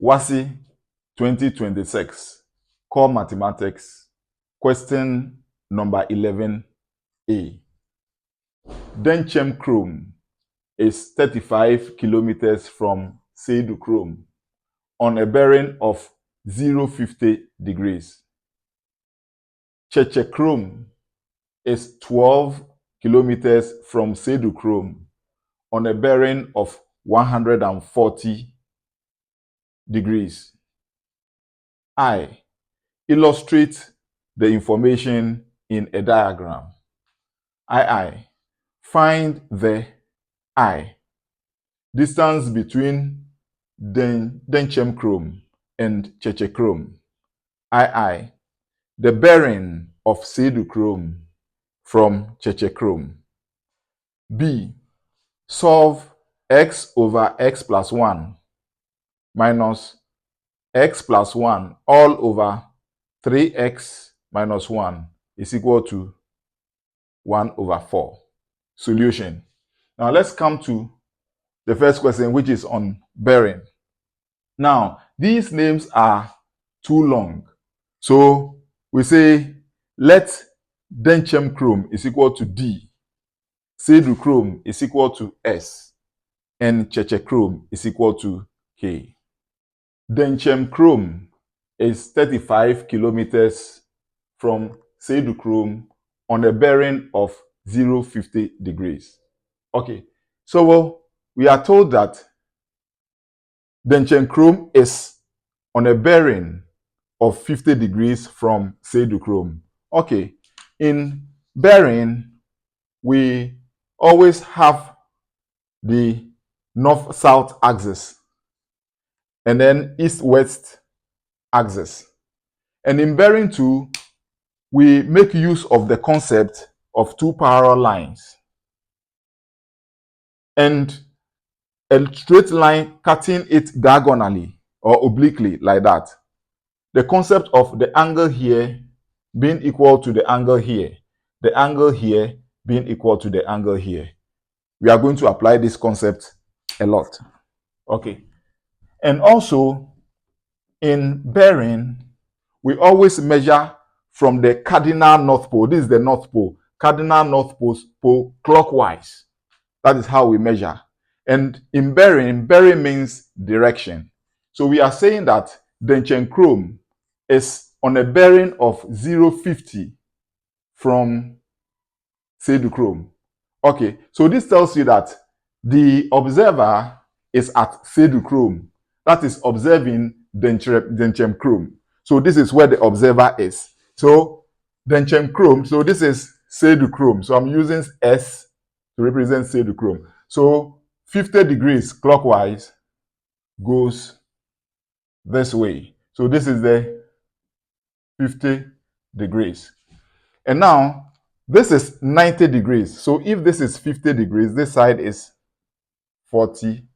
Wassce 2026 Core Mathematics, question number 11A. Denchem Chrome is 35 kilometers from Seydu Chrome on a bearing of 050 degrees. Cheche Chrome is 12 kilometers from Seydu Chrome on a bearing of 140 degrees. I. Illustrate the information in a diagram. II. Find the I. Distance between Denchem Chrome and Cheche Chrome. II. The bearing of Seydu Chrome from Cheche Chrome. B. Solve x over x plus 1 minus x plus 1 all over 3x minus 1 is equal to 1 over 4. Solution. Now let's come to the first question, which is on bearing. Now, these names are too long. So we say let Denchem Chrome is equal to D, Seydu Chrome is equal to S, and Cheche Chrome is equal to K. Denchem Chrome is 35 kilometers from Seydu Chrome on a bearing of 050 degrees. Okay, so we are told that Denchem Chrome is on a bearing of 50 degrees from Seydu Chrome. Okay, in bearing, we always have the north-south axis and then east-west axis. And in bearing 2, we make use of the concept of two parallel lines and a straight line cutting it diagonally or obliquely like that. The concept of the angle here being equal to the angle here, the angle here being equal to the angle here. We are going to apply this concept a lot. Okay. And also, in bearing, we always measure from the cardinal north pole. This is the north pole. Cardinal north pole clockwise. That is how we measure. And in bearing means direction. So we are saying that Denchem Chrome is on a bearing of 050 from Seydu Chrome. Okay, so this tells you that the observer is at Seydu Chrome. That is observing Denchem Chrome. So this is where the observer is. So Denchem Chrome, so this is Seydu Chrome. So I'm using S to represent Seydu Chrome. So 50 degrees clockwise goes this way. So this is the 50 degrees. And now this is 90 degrees. So if this is 50 degrees, this side is 40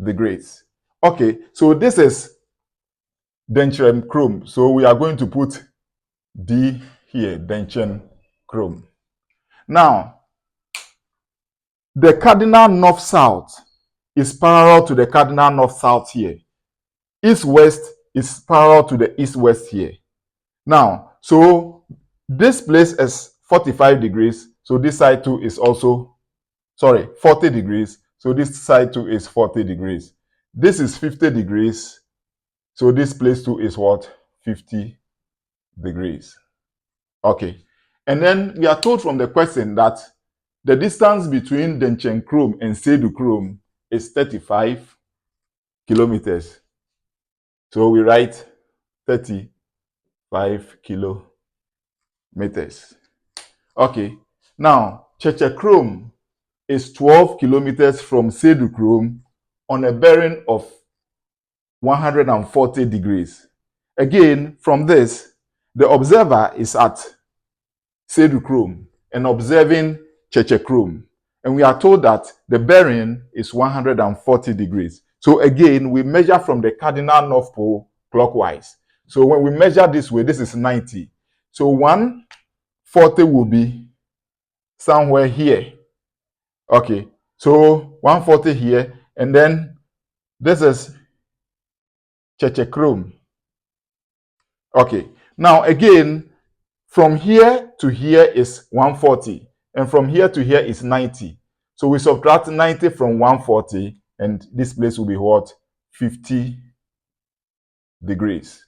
degrees. Okay, so this is Denchem Chrome. So we are going to put D here, Denchem Chrome. Now, the cardinal north-south is parallel to the cardinal north-south here. East-west is parallel to the east-west here. Now, so this place is 45 degrees. So this side too is also, 40 degrees. So this side too is 40 degrees. This is 50 degrees. So this place too is what? 50 degrees. Okay. And then we are told from the question that the distance between Denchem Chrome and Seydu Chrome is 35 kilometers. So we write 35 kilometers. Okay. Now, Cheche Chrome is 12 kilometers from Seydu Chrome on a bearing of 140 degrees. Again, from this, the observer is at Seydu Chrome and observing Cheche Chrome. And we are told that the bearing is 140 degrees. So again, we measure from the cardinal north pole clockwise. So when we measure this way, this is 90. So 140 will be somewhere here. Okay, so 140 here, and then this is Chechechrome. Okay, now again, from here to here is 140, and from here to here is 90. So we subtract 90 from 140, and this place will be what? 50 degrees.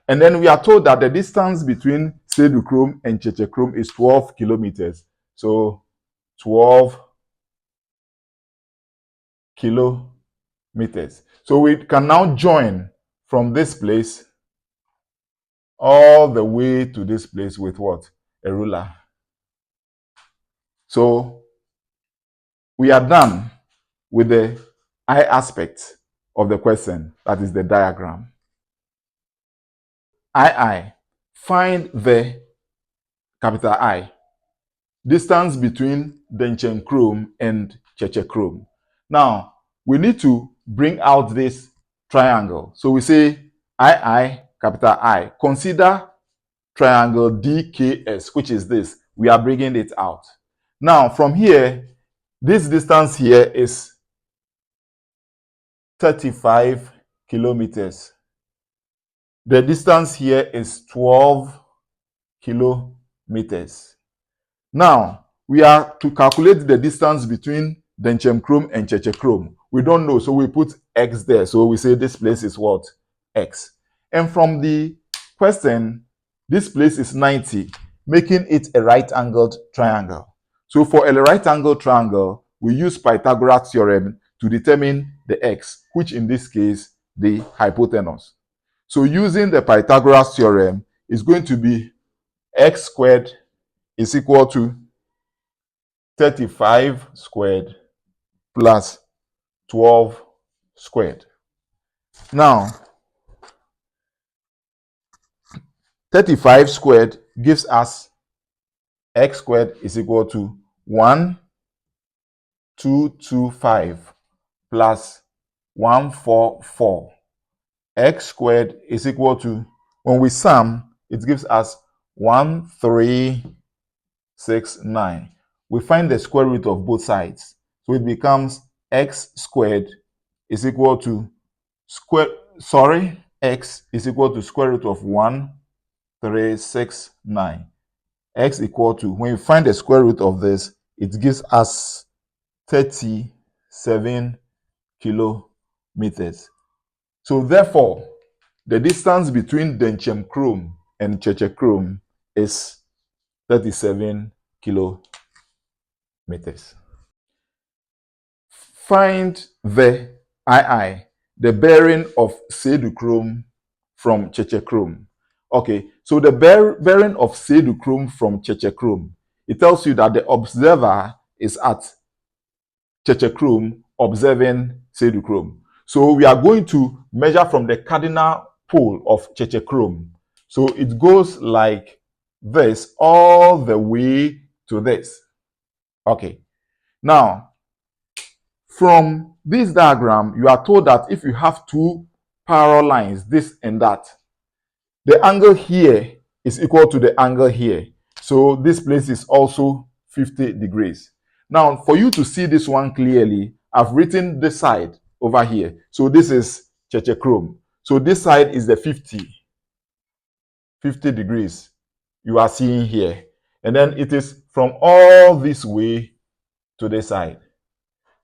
And then we are told that the distance between pseudochrome and chechechrome is 12 kilometers. So 12 kilometers. So we can now join from this place all the way to this place with what? A ruler. So we are done with the I aspect of the question, that is the diagram. Find the capital I distance between denchemchrome and chechechrome. Now, we need to bring out this triangle. So we say capital I. Consider triangle DKS, which is this. We are bringing it out. Now, from here, this distance here is 35 kilometers. The distance here is 12 kilometers. Now, we are to calculate the distance between denchemchrome and chechechrome. We don't know, so we put X there. So we say this place is what? X. And from the question, this place is 90, making it a right-angled triangle. So for a right-angled triangle, we use Pythagoras theorem to determine the X, which in this case, the hypotenuse. So using the Pythagoras theorem is going to be X squared is equal to 35 squared plus 12 squared. Now, 35 squared gives us X squared is equal to 1225 plus 144. X squared is equal to, when we sum, it gives us 1369. We find the square root of both sides. So it becomes X squared is equal to X is equal to square root of 1369. X equal to, when you find the square root of this, it gives us 37 kilometers. So therefore, the distance between denchemchrome and chechechrome is 37 kilometers. Find the the bearing of pseudochrome from chechechrome. Okay, so the bearing of pseudochrome from chechechrome, it tells you that the observer is at chechechrome observing pseudochrome. So we are going to measure from the cardinal pole of chechechrome. So it goes like this all the way to this. Okay, now from this diagram, you are told that if you have two parallel lines, this and that, the angle here is equal to the angle here. So this place is also 50 degrees. Now, for you to see this one clearly, I've written this side over here. So this is chechechrome. So this side is the 50 degrees you are seeing here. And then it is from all this way to this side.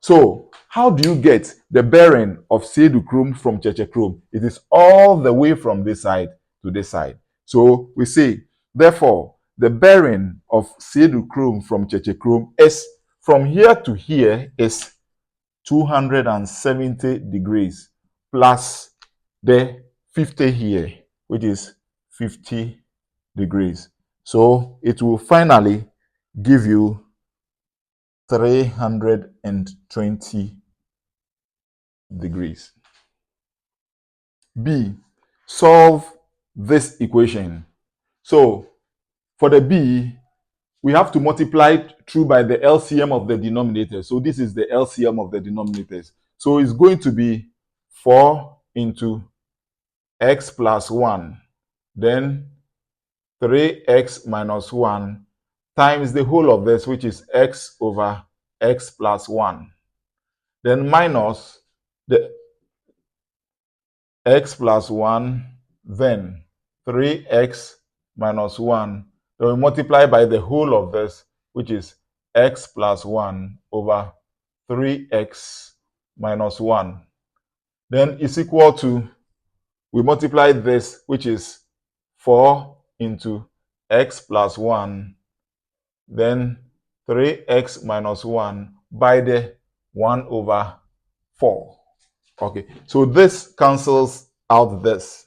So how do you get the bearing of pseudochrome from chechechrome? It is all the way from this side to this side. So we say, therefore, the bearing of pseudochrome from chechechrome is from here to here is 270 degrees plus the 50 here, which is 50 degrees. So it will finally give you 320 degrees. B, solve this equation. So for the B, we have to multiply through by the LCM of the denominator. So this is the LCM of the denominators. So it's going to be 4 into x plus 1, then 3x minus 1 times the whole of this, which is x over x plus 1. Then minus the x plus 1, then 3x minus 1. Then we multiply by the whole of this, which is x plus 1 over 3x minus 1. Then is equal to, we multiply this, which is 4 into x plus 1, then 3x minus 1 by the 1 over 4. Okay, so this cancels out this.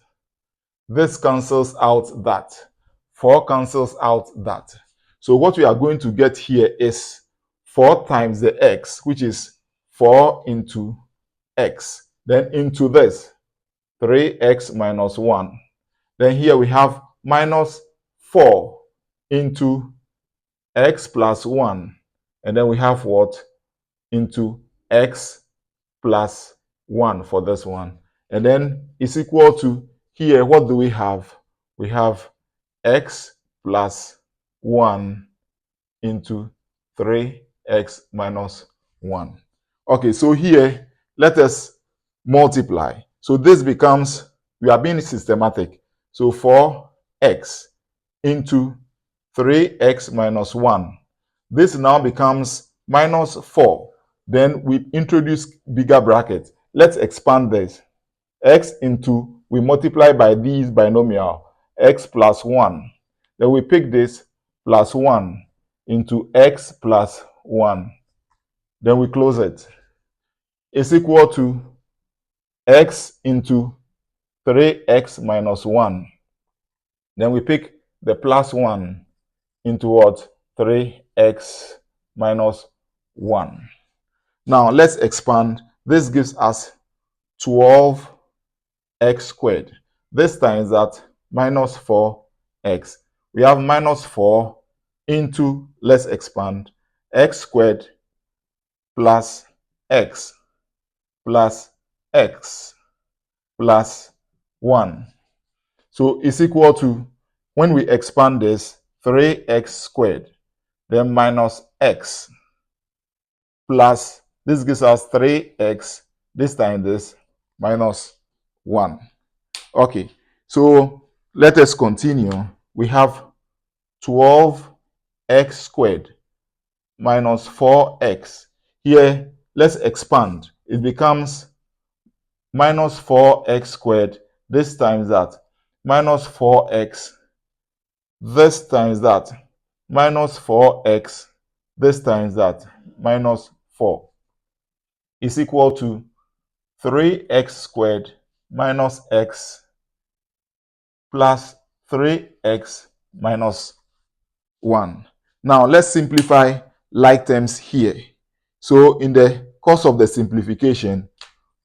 This cancels out that. 4 cancels out that. So what we are going to get here is 4 times the x, which is 4 into x. Then into this, 3x minus 1. Then here we have minus 4 into x plus 1. And then we have what? Into x plus 1 for this one. And then it's equal to, here, what do we have? We have x plus 1 into 3x minus 1. Okay, so here, let us multiply. So this becomes, we are being systematic. So 4x into 3x minus 1. This now becomes minus 4. Then we introduce bigger bracket. Let's expand this. X into, we multiply by these binomial, x plus 1. Then we pick this plus 1 into x plus 1. Then we close it. It's equal to x into 3x minus 1. Then we pick the plus 1 into what? 3x minus 1. Now let's expand. This gives us 12x squared. This times that minus 4x. We have minus 4 into, let's expand, x squared plus x plus x plus 1. So it's equal to, when we expand this, 3x squared, then minus x plus, this gives us 3x, this time this, minus 1. Okay, so let us continue. We have 12x squared minus 4x. Here, let's expand. It becomes minus 4x squared, this times that, minus 4x, this times that, minus 4x, this times that, minus 4, is equal to 3x squared minus x plus 3x minus 1. Now, let's simplify like terms here. So, in the course of the simplification,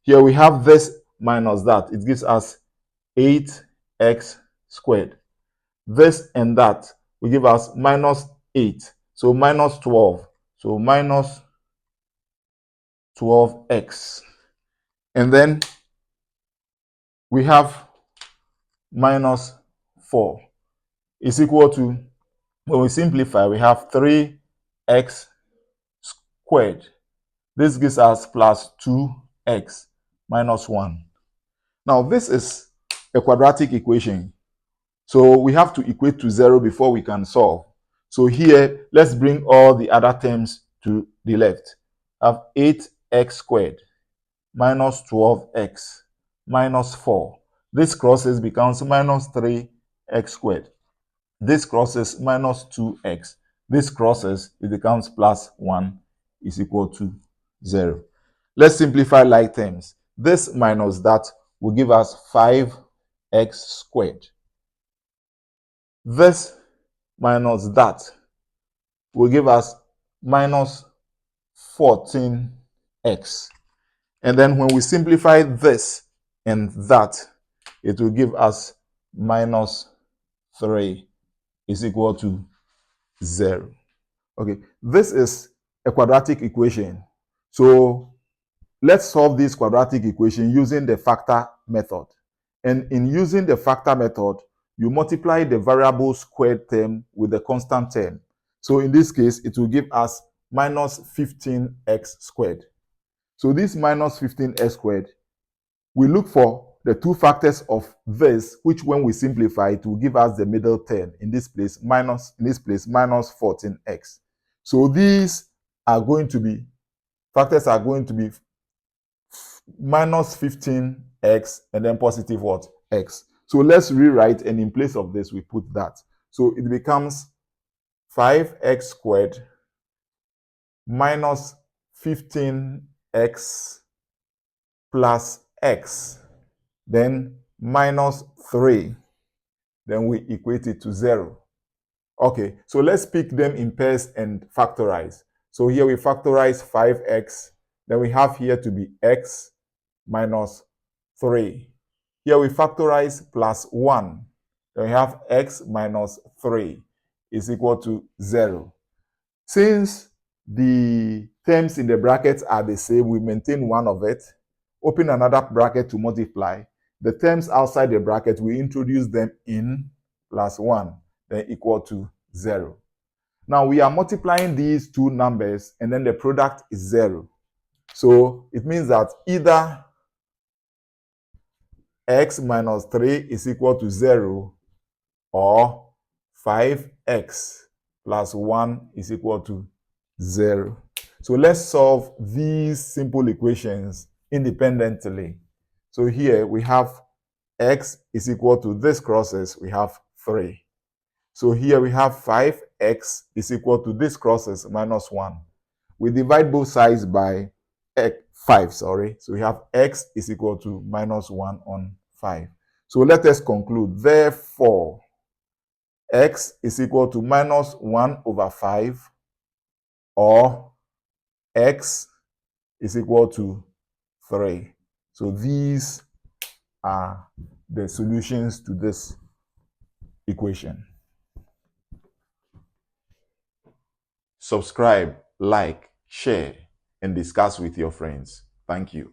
here we have this minus that. It gives us 8x squared. This and that will give us minus 8. So, minus 12. So, minus 12x. And then we have minus 4 is equal to, when we simplify, we have 3x squared. This gives us plus 2x minus 1. Now, this is a quadratic equation. So we have to equate to 0 before we can solve. So here, let's bring all the other terms to the left. I have 8x squared minus 12x minus 4. This crosses becomes minus 3x squared. This crosses minus 2x. This crosses, it becomes plus 1 is equal to 0. Let's simplify like terms. This minus that will give us 5x squared. This minus that will give us minus 14x. And then when we simplify this and that, it will give us minus 3 is equal to 0. Okay, this is a quadratic equation. So let's solve this quadratic equation using the factor method. And in using the factor method, you multiply the variable squared term with the constant term. So in this case, it will give us minus 15x squared. So this minus 15x squared, we look for the two factors of this, which when we simplify it will give us the middle term in this place minus 14x. So these are going to be factors are going to be minus 15x and then positive what? X. So let's rewrite, and in place of this we put that. So it becomes 5x squared minus 15x plus x, then minus 3, then we equate it to 0. Okay, so let's pick them in pairs and factorize. So here we factorize 5x, then we have here to be x minus 3. Here we factorize plus 1, then we have x minus 3 is equal to 0. Since the terms in the brackets are the same, we maintain one of it, open another bracket to multiply. The terms outside the bracket, we introduce them in plus 1, then equal to 0. Now we are multiplying these two numbers and then the product is 0. So it means that either x minus 3 is equal to 0 or 5x plus 1 is equal to 0. So let's solve these simple equations independently. So here we have x is equal to this crosses, we have 3. So here we have 5x is equal to this crosses minus 1. We divide both sides by 5, sorry. So we have x is equal to minus 1 on 5. So let us conclude. Therefore, x is equal to minus 1 over 5, or x is equal to 3. So these are the solutions to this equation. Subscribe, like, share, and discuss with your friends. Thank you.